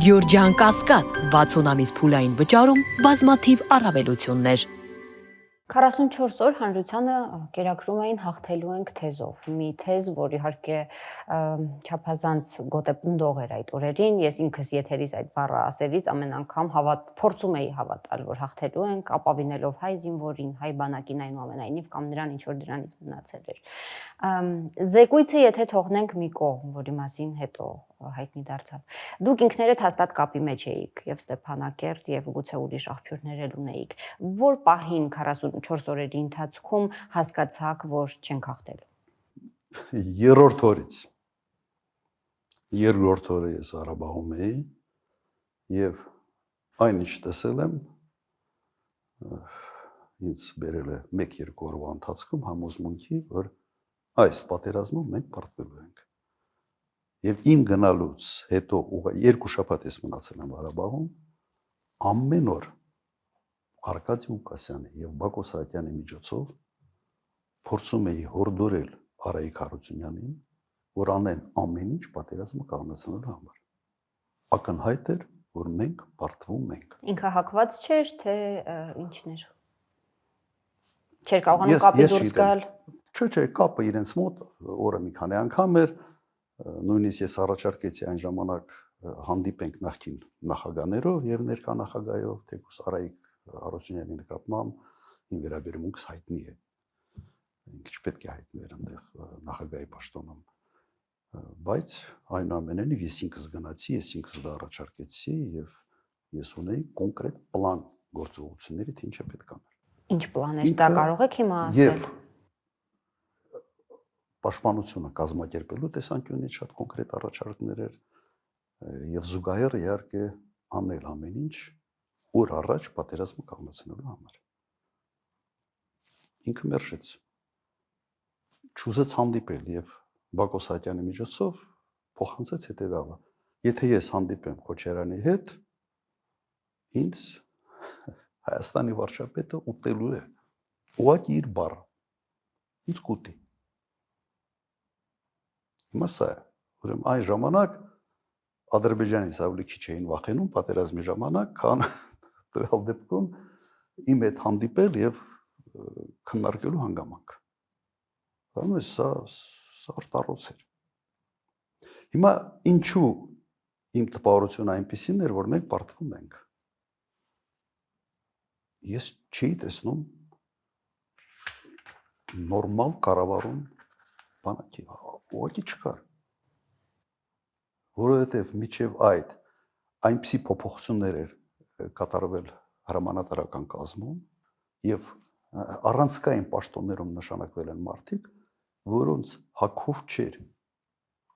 Գյորջյան Կասկադ 60 ամիս փուլային վճարում բազմաթիվ առավելություններ 44 օր հանրությանը կերակրում էին հաղթելու ենք թեզով։ Մի թեզ, որ իհարկե չափազանց գոտեպնդող էր այդ օրերին, ես ինքս եթերից այդ բառը ասելիս ամեն անգամ փորձում էի հավատալ, որ հաղթելու ենք, ապավինելով հայ զինվորին, հայ բանակին այնուամենայնիվ կամ նրան ինչ որ դրանից մնացել էր։ Զեկույցը եթե թողնենք մի կողմ, որի մասին հետո հայտնի դարձավ։ Դուք ինքներդ հաստատ կապի մեջ էիք եւ Ստեփանակերտ եւ գուցե ուրիշ աղբյուրներ էլ ունեիք։ Որ պահին 44 օրերի ընթացքում հասկացաք, որ չենք հաղթելու։ Երրորդ օրից։ Երրորդ օրը ես Ղարաբաղում էի եւ այնինչ տեսել եմ ինձ բերել է 1-2 օրվա ընթացքում համոզմունքի, որ այս պատերազմում մենք պարտվելու ենք։ Եվ իմ գնալուց հետո 2 շաբաթ ես մնացել եմ Ղարաբաղում, ամեն օր Արկադի Ղուկասյանի եւ Բակո Սահակյանի միջոցով փորձում էի հորդորել Արայիկ Հարությունյանին, որ անեն ամեն ինչ պատերազմը կանգնեցնելու համար։ Ակնհայտ էր, որ մենք պարտվում ենք։ Ինքը հակված չէր, թե ինչն էր։ Չէր կարողանում կապի դուրս գալ։ Չէ, կապը իրենց մոտ օրը մի քանի անգամ էր, նույնիսկ ես առաջարկեցի այն ժամանակ հանդիպենք նախկին նախագաներով եւ ներկա նախագահով, թեկուզ Արայիկ Հարությունյանի նկատմամբ ին վերաբերմունքս հայտնի է։ Ինքը չպետք է հայտնվեր այնտեղ նախագահի պաշտոնում։ Բայց այնուամենայնիվ ես ինքս գնացի, ես ինքս դա առաջարկեցի եւ ես ունեի կոնկրետ պլան գործողությունների, թե ինչ է պետք անել։ Ինչ պլան էր, դա կարող եք հիմա ասել։ Պաշտպանությունը կազմակերպելու տեսանկյունից շատ կոնկրետ առաջարկներ էր եւ զուգահեռ իհարկե անել ամեն ինչ օր առաջ պատերազմը կանգնեցնելու համար։ Ինքը մերժեց։ Չուզեց հանդիպել եւ Բակո Սահակյանի միջոցով փոխանցեց հետեւյալը. եթե ես հանդիպեմ Քոչարյանի հետ, ինձ Հայաստանի վարչապետը ուտելու է։ Ուղղակի իր բառը։ Ինձ կուտի։ Հիմա սա է, ուրեմն այն ժամանակ Ադրբեջանից ավելի քիչ էին վախենում պատերազմի ժամանակ, քան տվյալ դեպքում իմ հետ հանդիպել եւ քննարկելու հանգամանք։ Բանը սա արտարոց էր։ Հիմա ինչու իմ տպավորությունը այնպեսին էր, որ մենք պարտվում ենք։ Ես չի տեսնում նորմալ կառավարում բանակի ուղղակի չկար, որովհետև միջև այդ այնպիսի փոփոխություններ էր կատարվել հրամանատարական կազմում եւ առանցքային պաշտոններում նշանակվել են մարդիկ, որոնց հակով չէր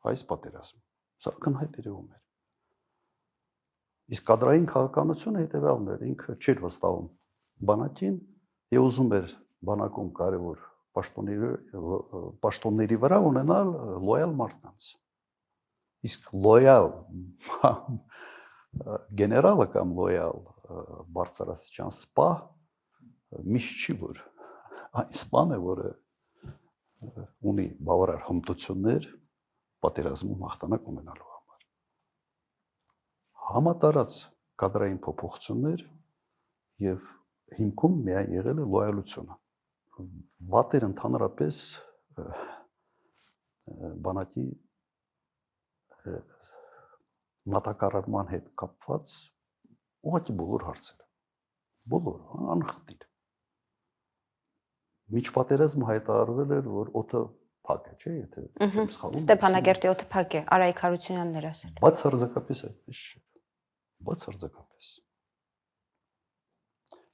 այս պատերազմը։ Սա ակնհայտ երևում էր։ Իսկ կադրային քաղաքականությունը հետեւյալն էր, ինքը չէր վստահում բանակին եւ ուզում էր բանակում կարևոր պաշտոնների վրա ունենալ լոյալ մարդկանց։ Իսկ լոյալ գեներալը կամ լոյալ բարձրաստիճան սպա միշտ չի որ այն սպան է, որը ունի բավարար հմտություններ պատերազմում հաղթանակ ունենալու համար։ Համատարած կադրային փոփոխություններ եւ հիմքում միայն եղել է լոյալությունը։ Վատեր ընդհանրապես բանակի մատակարարման հետ կապված ուղղակի բոլոր հարցերը։ Բոլոր, անխտիր։ Միջպատերազմը հայտարարվել էր, որ օդը փակ է, չէ՞, եթե չեմ սխալվում։ Ստեփանակերտի օդը փակ է, Արայիկ Հարությունյանն էր ասել։ Բացարձակապես այդպես չէ։ Բացարձակապես։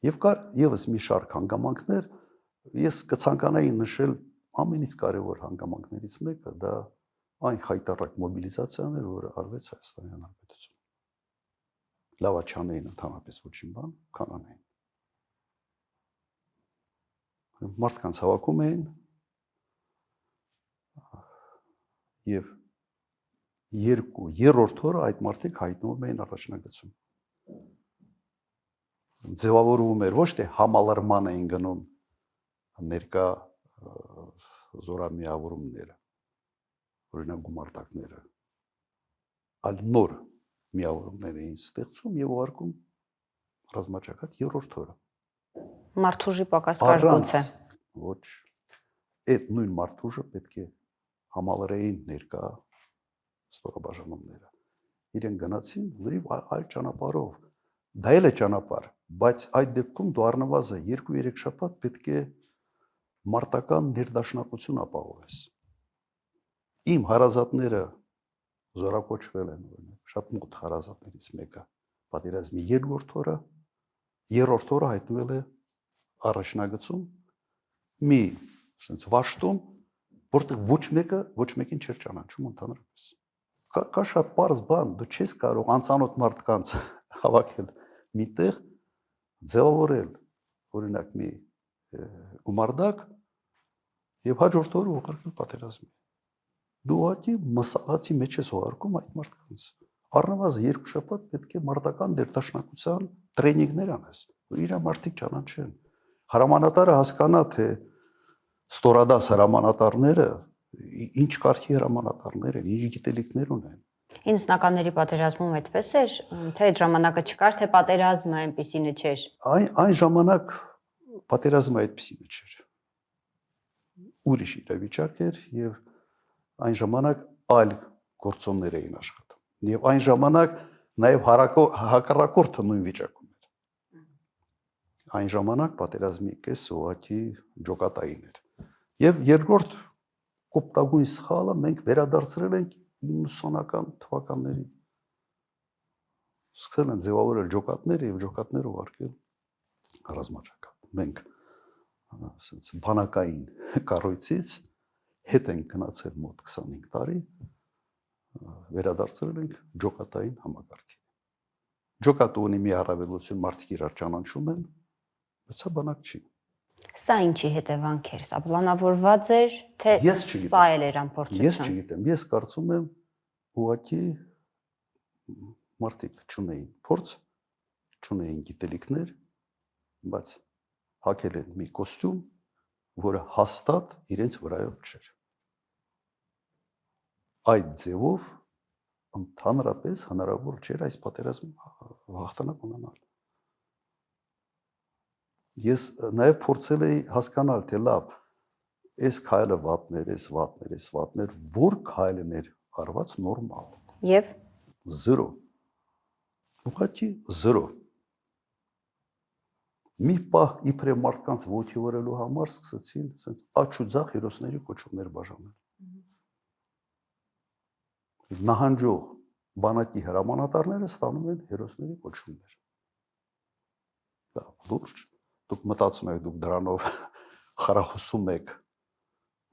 Եվ կար եւս մի շարք հանգամանքներ, ես կցանկանայի նշել ամենից կարևոր հանգամանքներից մեկը դա այն խայտառակ մոբիլիզացիան էր, որը արվեց Հայաստանի Հանրապետությունում։ Լավա չանեին ընդհանրապես ոչինչ բան, կանանեին։ Մարդկանց հավաքում էին եւ երրորդ օրը այդ մարդիկ հայտնվում էին առաջնագծում։ Ձևավորվում էր ոչ թե համալրման էին գնում ներկա զորամիավորումները, օրինակ գումարտակները, այլ նոր միավորումներ էին ստեղծում եւ ուղարկում ռազմաճակատ երրորդ օրը։ Մարդուժի պակաս կար գուցե։ Ոչ, այդ նույն մարդուժը պետք է համալրեին ներկա ստորաբաժանումները։ Իրեն գնացին լրիվ այլ ճանապարհով։ Դա էլ է ճանապարհ, բայց այդ դեպքում դու առնվազն 2-3 շաբաթ պետք է մարտական ներդաշնակություն ապահովես։ Իմ հարազատները զորակոչվել են, օրինակ, շատ մոտ հարազատներից մեկը պատերազմի երրորդ օրը հայտնվել է առաջնագծում մի sense վաշտում, որտեղ ոչ մեկին չէր ճանաչում ընդհանրապես։ Կա շատ པարզ բան, դու չես կարող անծանոթ մարդկանց հավաքել միտեղ, ձևավորել, օրինակ մի գումարդակ եւ հաջորդ օրը ուղարկել պատերազմի։ Դու ուղղակի մսաղացի մեջ ես ուղարկում այդ մարդկանց։ Առնվազն 2 շաբաթ պետք է մարտական ներդաշնակության տրեյնինգներ անես, որ իր մարդիկ ճանաչեն։ Հրամանատարը հասկանա, թե ստորադաս հրամանատարները ինչ կարգի հրամանատարներ են, ինչ գիտելիքներ ունեն։ 90-ականների պատերազմում այդպես էր, թե այդ ժամանակը չկար, թե պատերազմը այնպեսինը չէր։ Այն ժամանակ պատերազմը այդպեսինը չէր։ Ուրիշ իրավիճակ էր եւ այն ժամանակ այլ գործոններ էին աշխատում։ Եվ այն ժամանակ նաեւ հակառակորդը նույն վիճակում էր։ Այն ժամանակ պատերազմի կեսը ուղղակի ջոկատային էր։ Եվ երկրորդ կոպտագույն սխալը մենք վերադարձրել ենք 90-ական թվականներին։ Սկսել են ձևավորել ջոկատները եւ ջոկատները ուղարկել ռազմաճակատ։ Մենք ասենց բանակային կառույցից հետ ենք գնացել մոտ 25 տարի, վերադարձրել ենք ջոկատային համակարգին։ Ջոկատը ունի մի առավելություն, մարդիկ իրար ճանաչում են, բայց սա բանակ չի։ Սա ինչի հետևանք էր, սա պլանավորված էր, թե սա էլ էր ամփոփություն։ Ես չգիտեմ, ես կարծում եմ ուղղակի մարդիկ չունեին փորձ, չունեին գիտելիքներ, բայց հագել են մի կոստյում, որը հաստատ իրենց վրայով չէր։ Այդ ձևով ընդհանրապես հնարավոր չէր այս պատերազմը հաղթանակ ունենալ։ Ես նաև փորձել էի հասկանալ, թե լավ, այս քայլը վատներ, որ քայլն էր արված նորմալ։ Եվ 0։ Ուղղակի 0։ Մի պահ իբրև մարդկանց ոգևորելու համար սկսեցին ասենց աչուձախ հերոսների կոչումներ բաժանել։ Նահանջող բանակի հրամանատարները ստանում են հերոսների կոչումներ։ Դա լուրջ։ Դուք մտածում եք, դուք դրանով խրախուսում եք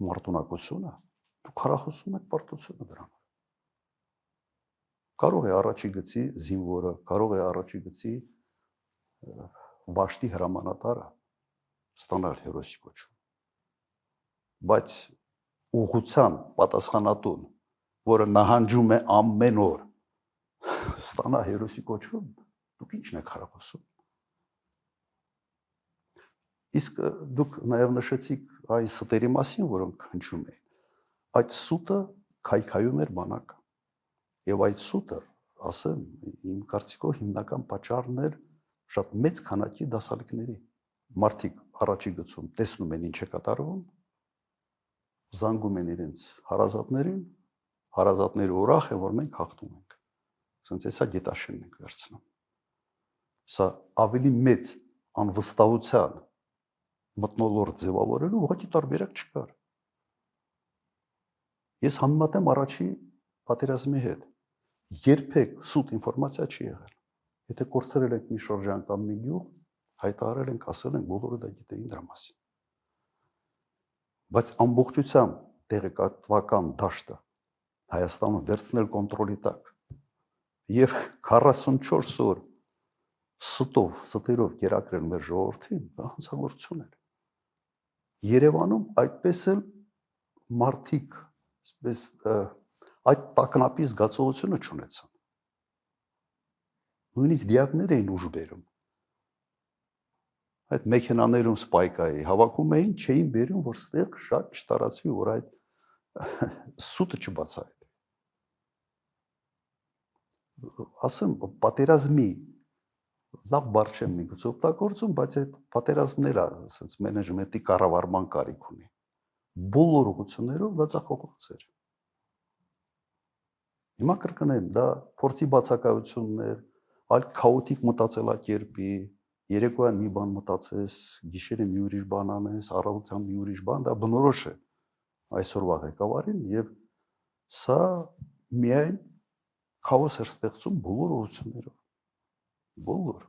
մարտունակությունը, դուք խրախուսում եք պարտությունը դրանով։ Կարող է առաջի գծի զինվորը, կարող է առաջի գծի վաշտի հրամանատարը ստանալ հերոսի կոչում։ Բայց ուղղության պատասխանատուն, որը նահանջում է ամեն օր, ստանա հերոսի կոչում, դուք ի՞նչն եք խրախուսում։ Իսկ դուք նաև նշեցիք այս սուտերի մասին, որոնք հնչում էին։ Այդ սուտը քայքայում էր բանակը։ Եվ այդ սուտը, ասեմ, իմ կարծիքով հիմնական պատճառն էր շատ մեծ քանակի դասալիկների։ Մարդիկ առաջի գծում տեսնում են ինչ է կատարվում, զանգում են իրենց հարազատներին, հարազատները ուրախ են, որ մենք հաղթում ենք։ Ասենց էսա գետաշենն ենք վերցնում։ Սա ավելի մեծ անվստահության մթնոլորտ ձևավորելու ուղղակի տարբերակ չկար։ Ես համեմատեմ առաջի պատերազմի հետ։ Երբեք սուտ ինֆորմացիա չի եղել։ Եթե կորցրել ենք մի շրջան կամ մի գյուղ, հայտարարել ենք, ասել ենք, բոլորը դա գիտեին դրա մասին։ Բայց ամբողջությամբ տեղեկատվական դաշտը Հայաստանը վերցնել կոնտրոլի տակ եւ 44 օր ստերով կերակրել մեր ժողովրդին, դա հանցագործություն էր։ Երևանում այդպես էլ մարդիկ, այսպես այդ տակնապի զգացողությունը չունեցան։ Նույնիսկ դիակներ էին ուժ բերում։ Այդ մեքենաներում սպայկայի հավաքում էին, չէին բերում, որ ստեղ շատ չտարածվի, որ այդ սուտը չբացահայտվի։ ասեմ, պատերազմի լավ բառ չեմ միգուցե օգտագործում, բայց այդ պատերազմները ասենց մենեջմենտի կառավարման կարիք ունի։ Բոլոր ուղղություններով դա ցախողված էր։ Հիմա կրկնեմ, դա փորձի բացակայություններ, այլ քաոտիկ մտածելակերպի, երեկոյան մի բան մտածես, գիշերը մի ուրիշ բան անես, առավոտյան մի ուրիշ բան, դա բնորոշ է այսօրվա ղեկավարին եւ սա միայն քաոս էր ստեղծում բոլոր ուղղություններով։ Բոլոր